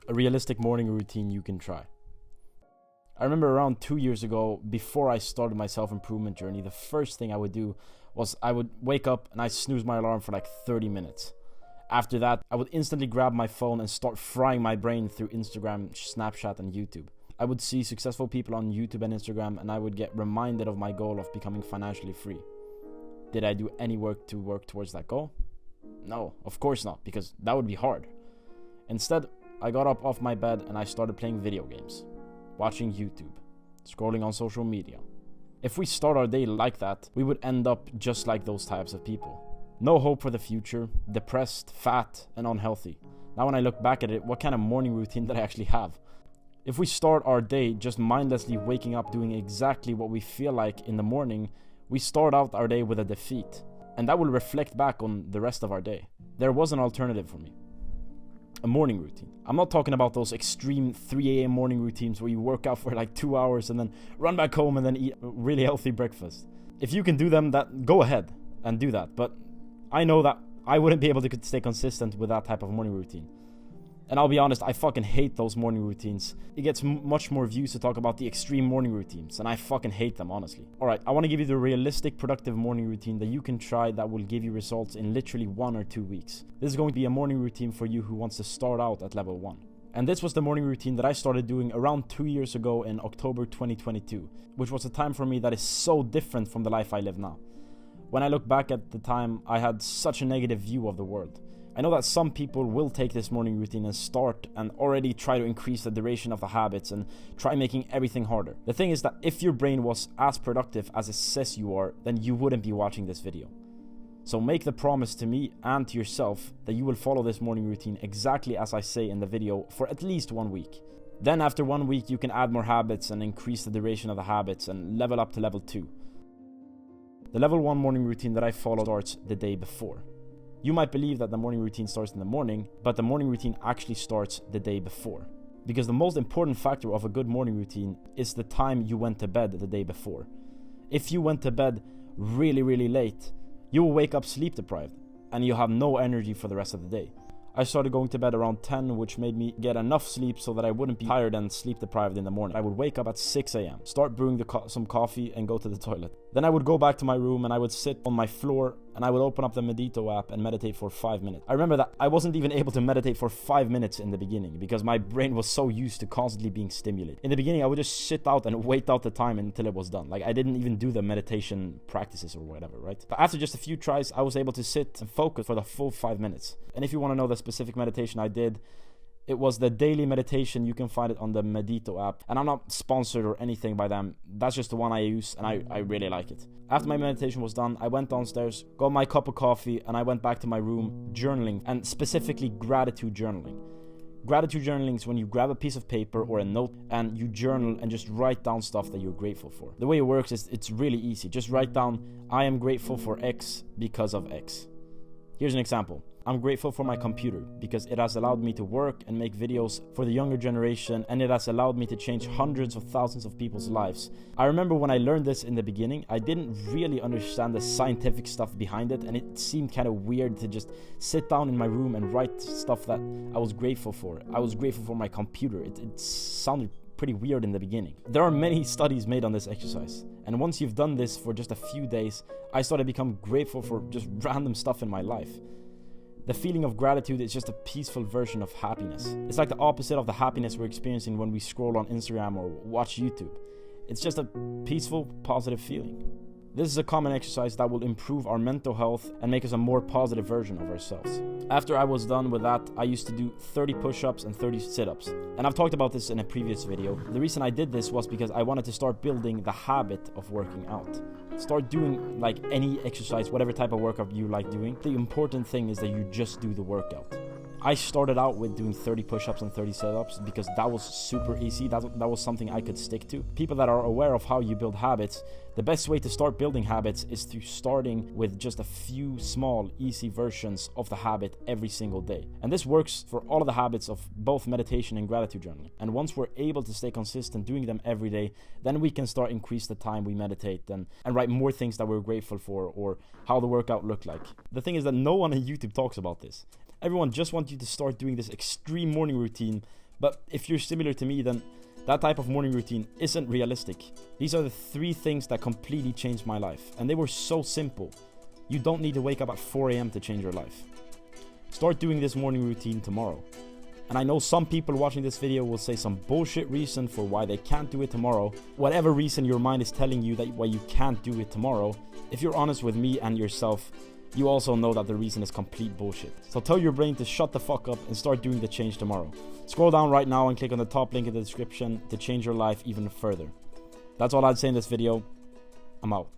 A realistic morning routine you can try. I remember around 2 years ago, before I started my self-improvement journey, the first thing I would do was I would wake up and I'd snooze my alarm for like 30 minutes. After that, I would instantly grab my phone and start frying my brain through Instagram, Snapchat, and YouTube. I would see successful people on YouTube and Instagram, and I would get reminded of my goal of becoming financially free. Did I do any work to work towards that goal? No, of course not, because that would be hard. Instead, I got up off my bed and I started playing video games, watching YouTube, scrolling on social media. If we start our day like that, we would end up just like those types of people. No hope for the future, depressed, fat, and unhealthy. Now when I look back at it, what kind of morning routine did I actually have? If we start our day just mindlessly waking up doing exactly what we feel like in the morning, we start out our day with a defeat. And that will reflect back on the rest of our day. There was an alternative for me. A morning routine. I'm not talking about those extreme 3 a.m. morning routines where you work out for like 2 hours and then run back home and then eat a really healthy breakfast. If you can do them, go ahead and do that. But I know that I wouldn't be able to stay consistent with that type of morning routine. And I'll be honest, I fucking hate those morning routines. It gets much more views to talk about the extreme morning routines, and I fucking hate them, honestly. Alright, I want to give you the realistic, productive morning routine that you can try that will give you results in literally 1 or 2 weeks. This is going to be a morning routine for you who wants to start out at level 1. And this was the morning routine that I started doing around 2 years ago in October 2022, which was a time for me that is so different from the life I live now. When I look back at the time, I had such a negative view of the world. I know that some people will take this morning routine and start and already try to increase the duration of the habits and try making everything harder. The thing is that if your brain was as productive as it says you are, then you wouldn't be watching this video. So make the promise to me and to yourself that you will follow this morning routine exactly as I say in the video for at least 1 week. Then after 1 week you can add more habits and increase the duration of the habits and level up to level 2. The level 1 morning routine that I follow starts the day before. You might believe that the morning routine starts in the morning, but the morning routine actually starts the day before. Because the most important factor of a good morning routine is the time you went to bed the day before. If you went to bed really late, you will wake up sleep deprived, and you'll have no energy for the rest of the day. I started going to bed around 10, which made me get enough sleep so that I wouldn't be tired and sleep deprived in the morning. I would wake up at 6 a.m, start brewing some coffee and go to the toilet. Then I would go back to my room and I would sit on my floor and I would open up the Medito app and meditate for 5 minutes. I remember that I wasn't even able to meditate for 5 minutes in the beginning because my brain was so used to constantly being stimulated. In the beginning, I would just sit out and wait out the time until it was done. Like I didn't even do the meditation practices or whatever, right? But after just a few tries, I was able to sit and focus for the full 5 minutes. And if you want to know the specific meditation I did, it was the daily meditation. You can find it on the Medito app. And I'm not sponsored or anything by them. That's just the one I use and I really like it. After my meditation was done, I went downstairs, got my cup of coffee, and I went back to my room journaling, and specifically gratitude journaling. Gratitude journaling is when you grab a piece of paper or a note and you journal and just write down stuff that you're grateful for. The way it works is it's really easy. Just write down, I am grateful for X because of X. Here's an example. I'm grateful for my computer because it has allowed me to work and make videos for the younger generation, and it has allowed me to change hundreds of thousands of people's lives. I remember when I learned this in the beginning, I didn't really understand the scientific stuff behind it, and it seemed kind of weird to just sit down in my room and write stuff that I was grateful for. I was grateful for my computer. It sounded pretty weird in the beginning. There are many studies made on this exercise, and once you've done this for just a few days, I started to become grateful for just random stuff in my life. The feeling of gratitude is just a peaceful version of happiness. It's like the opposite of the happiness we're experiencing when we scroll on Instagram or watch YouTube. It's just a peaceful, positive feeling. This is a common exercise that will improve our mental health and make us a more positive version of ourselves. After I was done with that, I used to do 30 push-ups and 30 sit-ups. And I've talked about this in a previous video. The reason I did this was because I wanted to start building the habit of working out. Start doing like any exercise, whatever type of workout you like doing. The important thing is that you just do the workout. I started out with doing 30 push-ups and 30 sit-ups because that was super easy. That was something I could stick to. People that are aware of how you build habits, the best way to start building habits is through starting with just a few small, easy versions of the habit every single day. And this works for all of the habits of both meditation and gratitude journaling. And once we're able to stay consistent doing them every day, then we can start increase the time we meditate and write more things that we're grateful for or how the workout looked like. The thing is that no one on YouTube talks about this. Everyone just wants you to start doing this extreme morning routine But if you're similar to me, then that type of morning routine isn't realistic. These are the 3 things that completely changed my life, and they were so simple. You don't need to wake up at 4 a.m. to change your life. Start doing this morning routine tomorrow. And I know some people watching this video will say some bullshit reason for why they can't do it tomorrow. Whatever reason your mind is telling you that why you can't do it tomorrow, if you're honest with me and yourself, you also know that the reason is complete bullshit. So tell your brain to shut the fuck up and start doing the change tomorrow. Scroll down right now and click on the top link in the description to change your life even further. That's all I'd say in this video. I'm out.